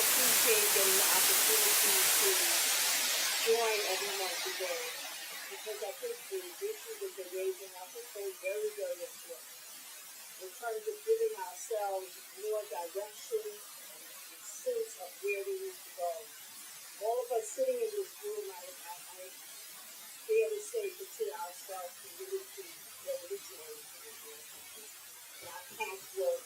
appreciate getting the opportunity to join everyone today because I think the issues that they're raising up are so very, very important in terms of giving ourselves more direction and sense of where we need to go. All of us sitting in this room, I dare to say, consider ourselves to really be revolutionaries in this country. Not patchwork,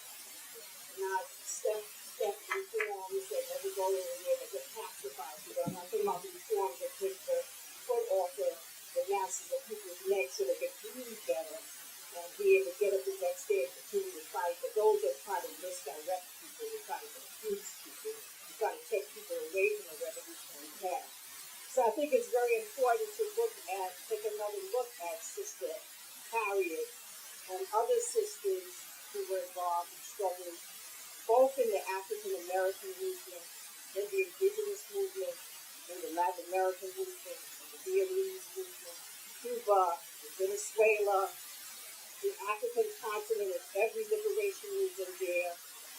not step reforms that never go anywhere but get pacified. I'm not talking about the reforms that take the foot off the masses of people's necks so they can breathe better and be able to get up the next day and continue to fight. But those that try to misdirect people, they try to confuse people, they try to take people away from the revolutionary path. So I think it's very important to take another look at Sister Harriet and other sisters who were involved in struggles, both in the African American movement, in the indigenous movement, in the Latin American movement, in the Vietnamese movement, Cuba, Venezuela, the African continent, and every liberation movement there.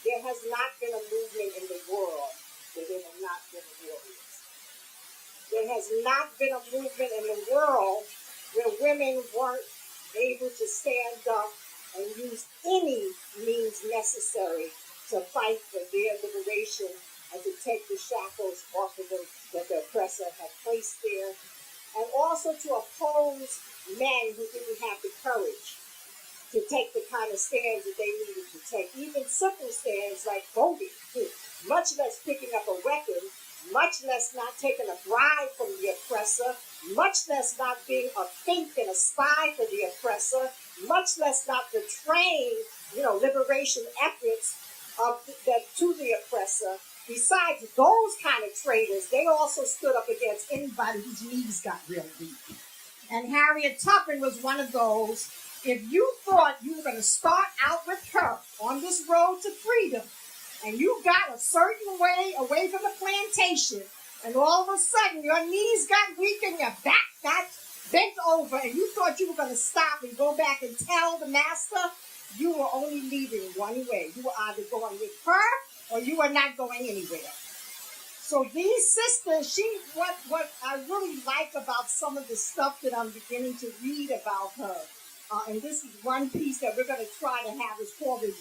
There has not been a movement in the world where there have not been warriors. There has not been a movement in the world where women weren't able to stand up and use any means necessary to fight for their liberation and to take the shackles off of them that the oppressor had placed there, and also to oppose men who didn't have the courage to take the kind of stands that they needed to take, even simple stands like voting, much less picking up a weapon, much less not taking a bribe from the oppressor, much less not being a think and a spy for the oppressor, much less not betraying, liberation efforts to the oppressor. Besides those kind of traitors, they also stood up against anybody whose knees got real weak. And Harriet Tubman was one of those. If you thought you were going to start out with her on this road to freedom, and you got a certain way away from the plantation, and all of a sudden your knees got weak and your back got bent over, and you thought you were going to stop and go back and tell the master, you were only leaving one way. You were either going with her or you were not going anywhere. So these sisters, what I really like about some of the stuff that I'm beginning to read about her, and this is one piece that we're going to try to have, is called the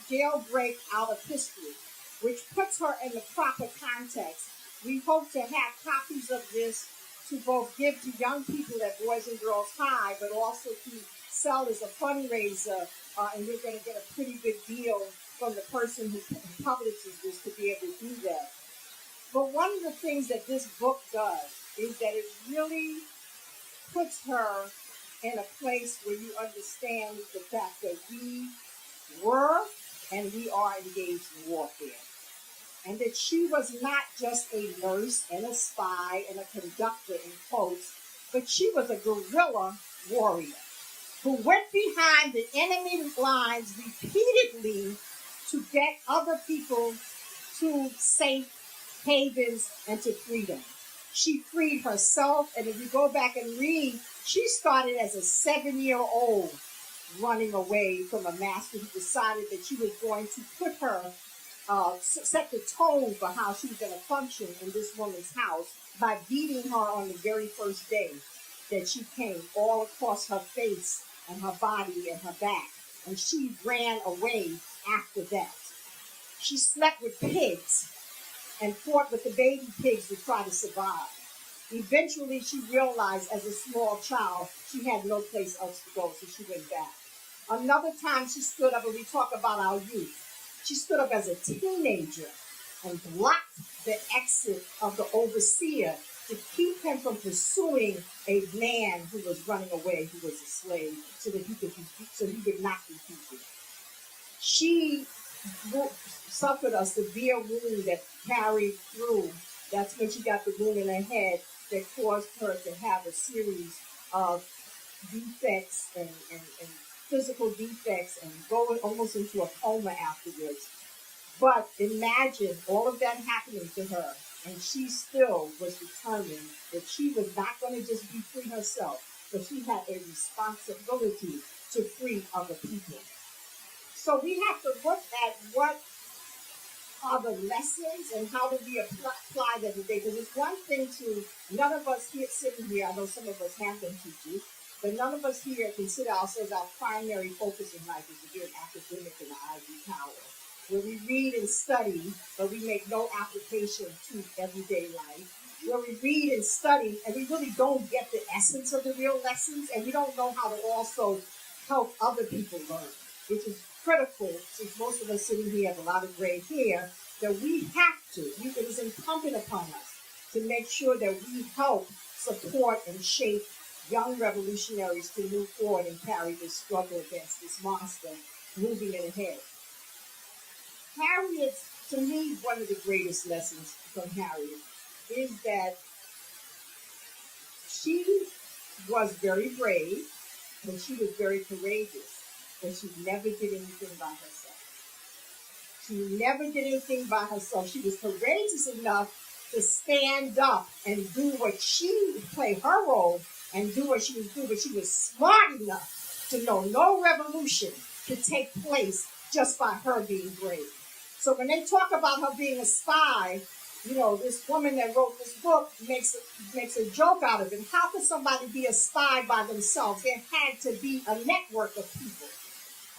Jailbreak Out of History, which puts her in the proper context. We hope to have copies of this to both give to young people at Boys and Girls High, but also to sell as a fundraiser, and we're going to get a pretty good deal from the person who publishes this to be able to do that. But one of the things that this book does is that it really puts her in a place where you understand the fact that we were and we are engaged in warfare. And that she was not just a nurse and a spy and a conductor in quotes, but she was a guerrilla warrior who went behind the enemy lines repeatedly to get other people to safe havens and to freedom. She freed herself, and if you go back and read, she started as a 7-year-old running away from a master who decided that she was going to put her, set the tone for how she was going to function in this woman's house by beating her on the very first day that she came, all across her face and her body and her back. And she ran away after that. She slept with pigs and fought with the baby pigs to try to survive. Eventually, she realized as a small child she had no place else to go, so she went back. Another time she stood up, and we talk about our youth, she stood up as a teenager and blocked the exit of the overseer to keep him from pursuing a man who was running away, who was a slave, so that he could not be beaten. She suffered a severe wound that carried through. That's when she got the wound in her head that caused her to have a series of defects and physical defects and going almost into a coma afterwards. But imagine all of that happening to her, and she still was determined that she was not going to just be free herself, but she had a responsibility to free other people. So we have to look at what are the lessons and how do we apply them today? Because it's one thing to, none of us here sitting here, I know some of us have been teachers, but none of us here consider ourselves our primary focus in life is to be an academic in the ivory tower, where we read and study, but we make no application to everyday life, where we read and study, and we really don't get the essence of the real lessons, and we don't know how to also help other people learn, which is critical, since most of us sitting here have a lot of gray hair, that we have to, it is incumbent upon us to make sure that we help support and shape young revolutionaries to move forward and carry this struggle against this monster moving it ahead. Harriet, to me, one of the greatest lessons from Harriet is that she was very brave and she was very courageous, but she never did anything by herself. She never did anything by herself. She was courageous enough to stand up and do what she would play her role and do what she was doing, but she was smart enough to know no revolution could take place just by her being brave. So when they talk about her being a spy, you know, this woman that wrote this book makes a joke out of it. How could somebody be a spy by themselves? There had to be a network of people.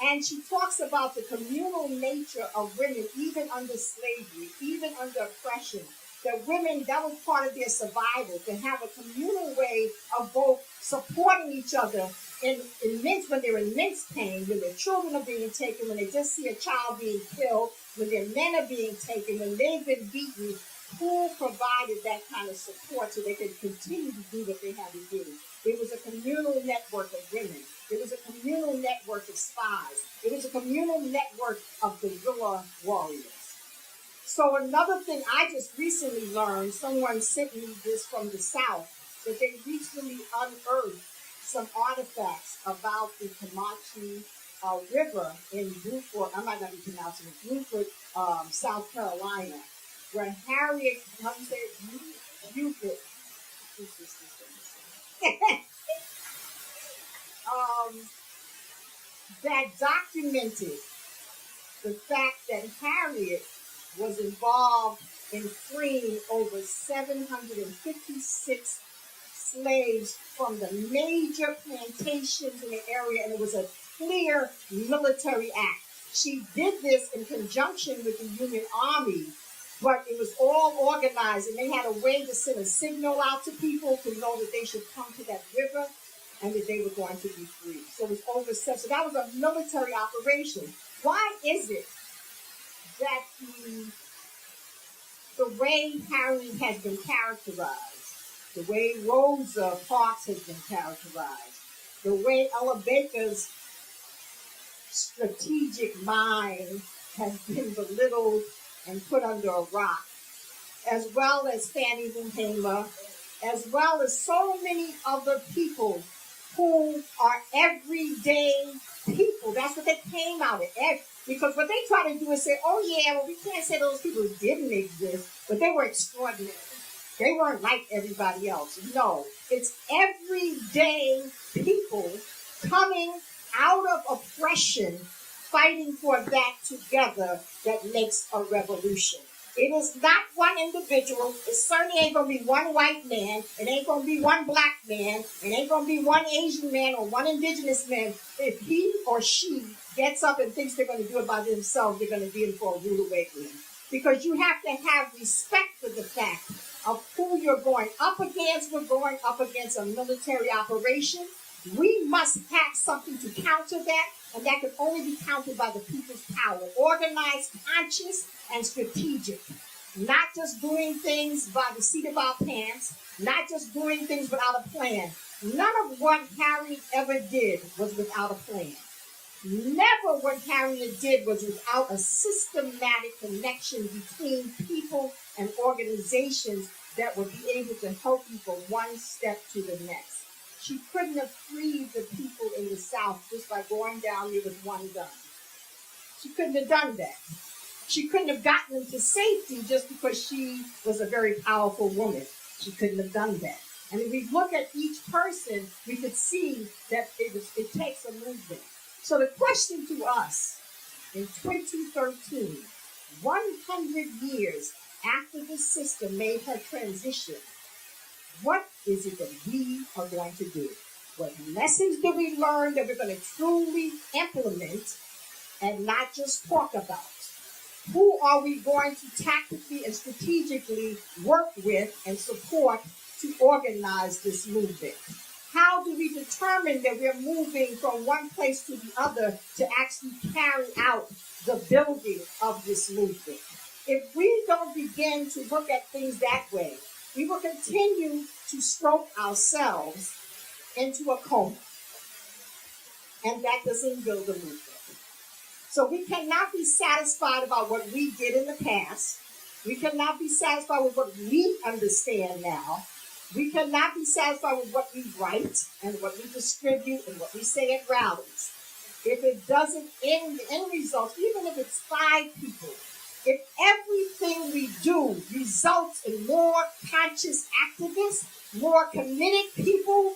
And she talks about the communal nature of women, even under slavery, even under oppression. That women, that was part of their survival, to have a communal way of both supporting each other when they're in immense pain, when their children are being taken, when they just see a child being killed, when their men are being taken, when they've been beaten. Who provided that kind of support so they could continue to do what they had to do? It was a communal network of women. It was a communal network of spies. It was a communal network of guerrilla warriors. So another thing I just recently learned, someone sent me this from the South, that they recently unearthed some artifacts about the Comanche River in Beaufort, I might not be pronouncing it, Beaufort, South Carolina, where Harriet, how do you say it? Beaufort. That documented the fact that Harriet was involved in freeing over 756 slaves from the major plantations in the area, and it was a clear military act. She did this in conjunction with the Union Army, but it was all organized, and they had a way to send a signal out to people to know that they should come to that river and that they were going to be free. So it was over seven. So that was a military operation. Why is it that the way Harriet has been characterized, the way Rosa Parks has been characterized, the way Ella Baker's strategic mind has been belittled and put under a rock, as well as Fannie Lou Hamer, as well as so many other people who are everyday people. That's what they came out of. Because what they try to do is say, oh yeah, well, we can't say those people didn't exist, but they were extraordinary. They weren't like everybody else. No, it's everyday people coming out of oppression, fighting for that together that makes a revolution. It is not one individual. It certainly ain't going to be one white man. It ain't going to be one black man. It ain't going to be one Asian man or one indigenous man. If he or she gets up and thinks they're going to do it by themselves, they're going to be in for a rude awakening. Because you have to have respect for the fact of who you're going up against. We're going up against a military operation. We must have something to counter that, and that can only be countered by the people's power. Organized, conscious, and strategic. Not just doing things by the seat of our pants, not just doing things without a plan. None of what Harriet ever did was without a plan. Never what Harriet did was without a systematic connection between people and organizations that would be able to help you from one step to the next. She couldn't have freed the people in the South just by going down there with one gun. She couldn't have done that. She couldn't have gotten them to safety just because she was a very powerful woman. She couldn't have done that. And if we look at each person, we could see that it takes a movement. So the question to us in 2013, 100 years after the sister made her transition, what is it that we are going to do? What lessons did we learn that we're going to truly implement and not just talk about? Who are we going to tactically and strategically work with and support to organize this movement? How do we determine that we're moving from one place to the other to actually carry out the building of this movement? If we don't begin to look at things that way, we will continue to stroke ourselves into a coma, and that doesn't build a movement. So we cannot be satisfied about what we did in the past. We cannot be satisfied with what we understand now. We cannot be satisfied with what we write and what we distribute and what we say at rallies. If it doesn't end the end result, even if it's 5 people, if everything we do results in more conscious activists, more committed people,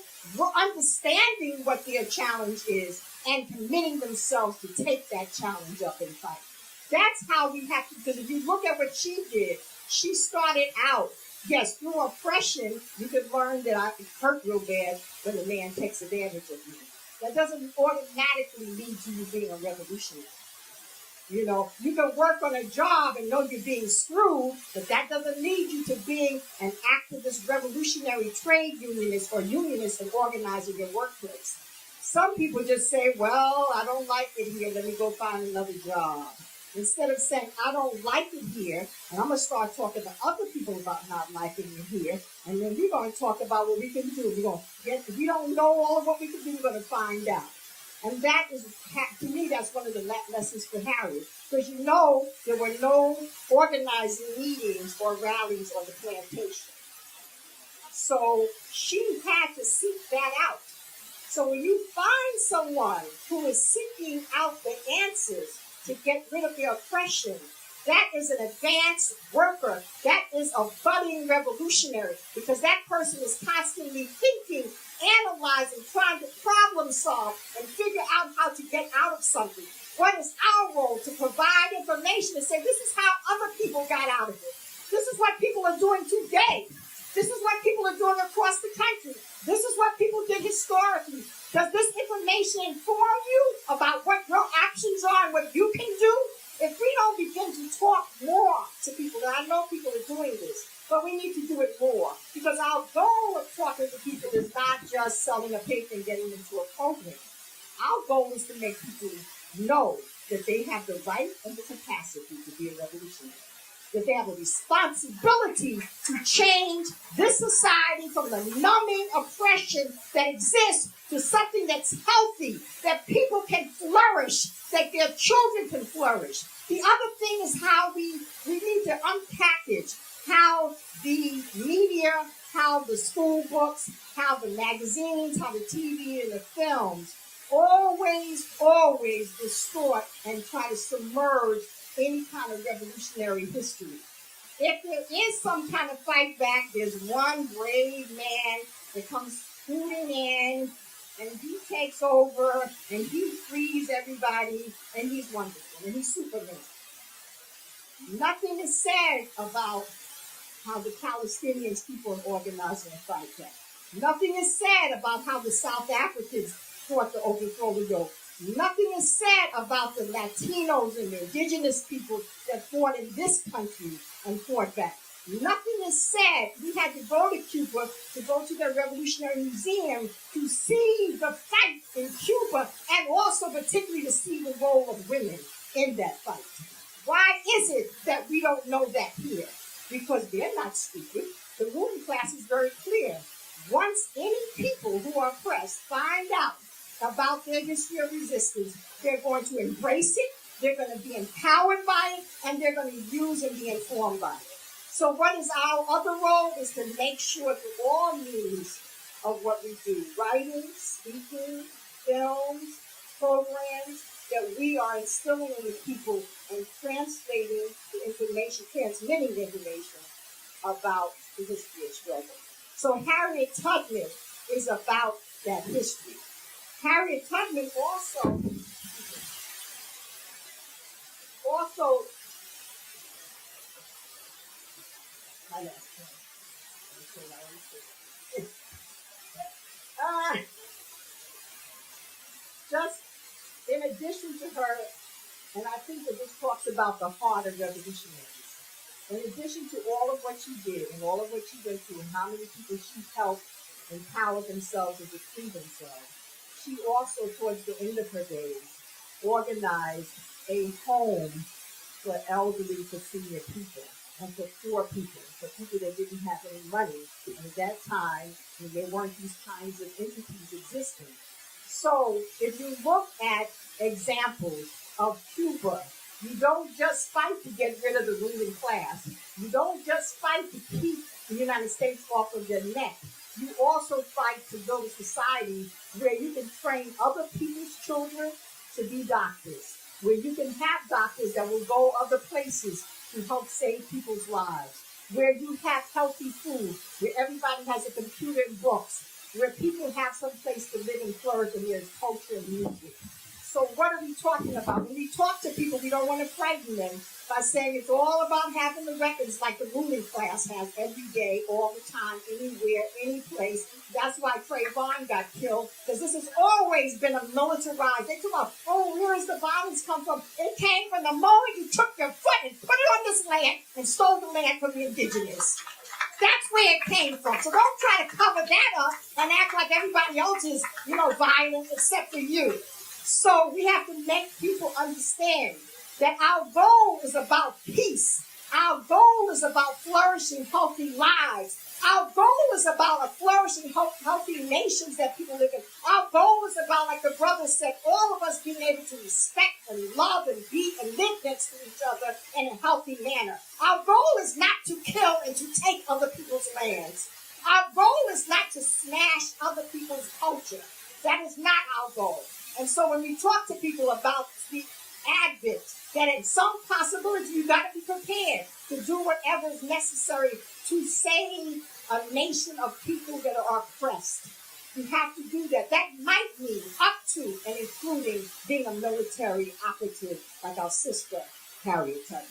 understanding what their challenge is and committing themselves to take that challenge up and fight. That's how we have to, because if you look at what she did, she started out, yes, through oppression. You could learn that I hurt real bad when a man takes advantage of me. That doesn't automatically lead to you being a revolutionary. You know, you can work on a job and know you're being screwed, but that doesn't lead you to being an activist, revolutionary trade unionist or unionist and organizing your workplace. Some people just say, well, I don't like it here, let me go find another job. Instead of saying, I don't like it here, and I'm going to start talking to other people about not liking it here, and then we're going to talk about what we can do. If we don't know all of what we can do, we're going to find out. And that is, to me, that's one of the lessons for Harriet. Because you know, there were no organizing meetings or rallies on the plantation. So she had to seek that out. So when you find someone who is seeking out the answers to get rid of the oppression, that is an advanced worker. That is a budding revolutionary, because that person is constantly thinking, analyzing, trying to problem solve and figure out how to get out of something. What is our role? To provide information and say, this is how other people got out of it. This is what people are doing today. This is what people are doing across the country. This is what people did historically. Does this information inform you about what your actions are and what you can do? If we don't begin to talk more to people, and I know people are doing this, but we need to do it more, because our goal of talking to people is not just selling a paper and getting them to a program. Our goal is to make people know that they have the right and the capacity to be a revolutionary, that they have a responsibility to change this society from the numbing oppression that exists to something that's healthy, that people can flourish, that their children can flourish. The other thing is how we need to unpackage how the media, how the school books, how the magazines, how the TV and the films always distort and try to submerge any kind of revolutionary history. If there is some kind of fight back, there's one brave man that comes scooting in, and he takes over, and he frees everybody, and he's wonderful, and he's Superman. Nothing is said about how the Palestinians people are organizing a fight back. Nothing is said about how the South Africans fought to overthrow the yoke. Nothing is said about the Latinos and the indigenous people that fought in this country and fought back. Nothing is said. We had to go to Cuba to go to the Revolutionary Museum to see the fight in Cuba, and also particularly to see the role of women in that fight. Why is it that we don't know that here? Because they're not stupid. The ruling class is very clear. Once any people who are oppressed find out about their history of resistance, they're going to embrace it, they're going to be empowered by it, and they're going to use and be informed by it. So what is our other role is to make sure that all means of what we do, writing, speaking, films, programs, that we are instilling in the people and translating the information, transmitting the information about the history of struggle. So Harriet Tubman is about that history. Harriet Tubman also I know. Okay, now let me see. Uh, just in addition to her, and I think that this talks about the heart of revolutionaries. In addition to all of what she did and all of what she went through and how many people she helped empower themselves and to free themselves, she also, towards the end of her days, organized a home for elderly, for senior people, and for poor people, for people that didn't have any money. And at that time, there weren't these kinds of entities existing. So if you look at examples of Cuba, you don't just fight to get rid of the ruling class. You don't just fight to keep the United States off of their neck. You also fight to build a society where you can train other people's children to be doctors, where you can have doctors that will go other places to help save people's lives, where you have healthy food, where everybody has a computer and books, where people have some place to live and flourish, and there's culture and music. So what are we talking about? When we talk to people, we don't want to frighten them by saying it's all about having the records like the ruling class has every day, all the time, anywhere, any place. That's why Trayvon got killed, because this has always been a militarized. They talk about, oh, where does the violence come from? It came from the moment you took your foot and put it on this land and stole the land from the indigenous. That's where it came from. So don't try to cover that up and act like everybody else is, violent except for you. So we have to make people understand that our goal is about peace. Our goal is about flourishing healthy lives. Our goal is about a flourishing, healthy nations that people live in. Our goal is about, like the brother said, all of us being able to respect and love and be and live next to each other in a healthy manner. Our goal is not to kill and to take other people's lands. Our goal is not to smash other people's culture. That is not our goal. And so when we talk to people about the advent, that in some possibility you got to be prepared to do whatever is necessary to save a nation of people that are oppressed. You have to do that. That might mean up to and including being a military operative like our sister Harriet Tubman.